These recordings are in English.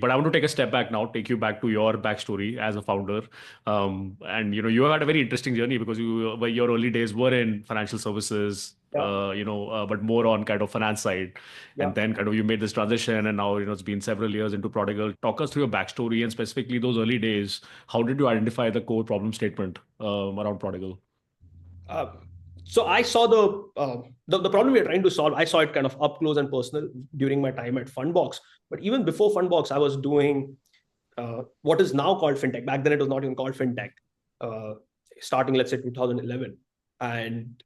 But I want to take a step back now, take you back to your backstory as a founder. And you had a very interesting journey because your early days were in financial services, Yeah, but more on kind of finance side. yeah. And then kind of you made this transition, and now it's been several years into Prodigal. Talk us through your backstory and specifically those early days. How did you identify the core problem statement around Prodigal? Uh, so I saw the problem we are trying to solve. I saw it kind of up close and personal during my time at Fundbox. But even before Fundbox, I was doing what is now called fintech. Back then, it was not even called fintech. Uh, Starting, let's say, 2011, and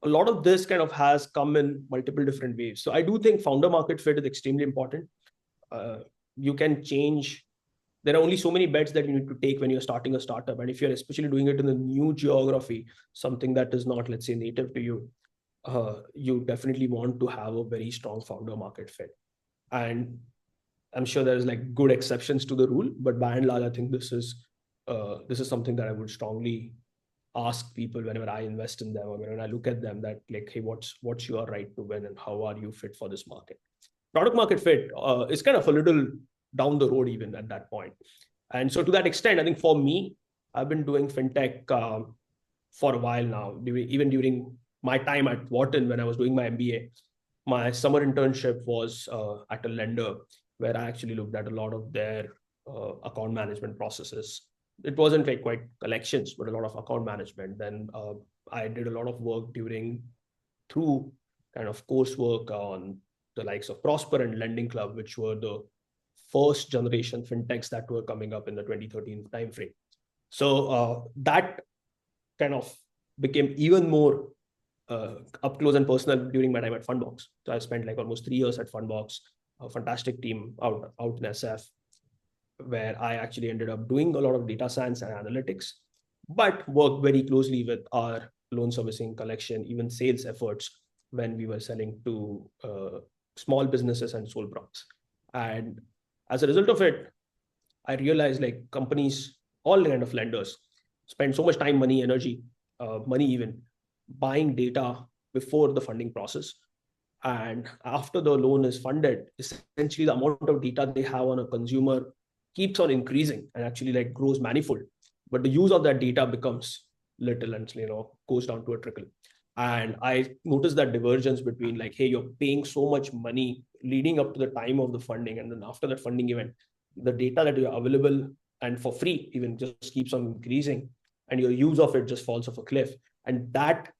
a lot of this kind of has come in multiple different waves. So I do think founder market fit is extremely important. Uh, you can change. There are only so many bets that you need to take when you're starting a startup, and if you're especially doing it in a new geography, something that is not, let's say, native to you, you definitely want to have a very strong founder market fit. And I'm sure there's like good exceptions to the rule, but by and large, I think this is something that I would strongly ask people whenever I invest in them or whenever I look at them, that like, hey, what's your right to win and how are you fit for this market? Product market fit is kind of a little down the road even at that point. And so to that extent, I think for me, I've been doing fintech for a while now. Even during my time at Wharton when I was doing my MBA, my summer internship was at a lender where I actually looked at a lot of their account management processes. It wasn't like quite collections, but a lot of account management. Then I did a lot of work through kind of coursework on the likes of Prosper and Lending Club, which were the first generation fintechs that were coming up in the 2013 timeframe. So that kind of became even more up close and personal during my time at Fundbox. So I spent like almost 3 years at Fundbox, a fantastic team out in SF, where I actually ended up doing a lot of data science and analytics, but worked very closely with our loan servicing, collection, even sales efforts when we were selling to small businesses and sole props. And as a result of it, I realized like companies, all kind of lenders, spend so much time, money, energy, money even buying data before the funding process. And after the loan is funded, essentially the amount of data they have on a consumer keeps on increasing and actually like grows manifold. But the use of that data becomes little and goes down to a trickle. And I noticed that divergence between like, hey, you're paying so much money leading up to the time of the funding, and then after that funding event, the data that you are available and for free even just keeps on increasing, and your use of it just falls off a cliff. And that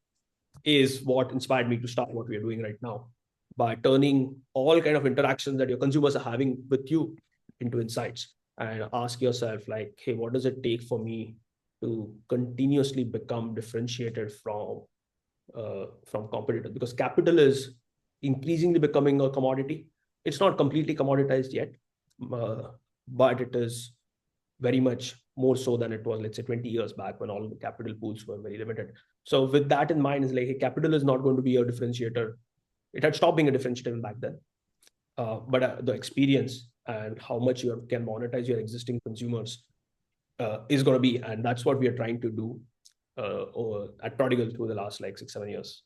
is what inspired me to start what we are doing right now, by turning all kind of interactions that your consumers are having with you into insights, and ask yourself like, hey, what does it take for me to continuously become differentiated from competitors? Because capital is increasingly becoming a commodity. It's not completely commoditized yet, but it is very much more so than it was, let's say, 20 years back when all the capital pools were very limited. So with that in mind, it's like, hey, capital is not going to be a differentiator. It had stopped being a differentiator back then. But the experience and how much you can monetize your existing consumers is going to be, and that's what we are trying to do at Prodigal through the last like 6-7 years.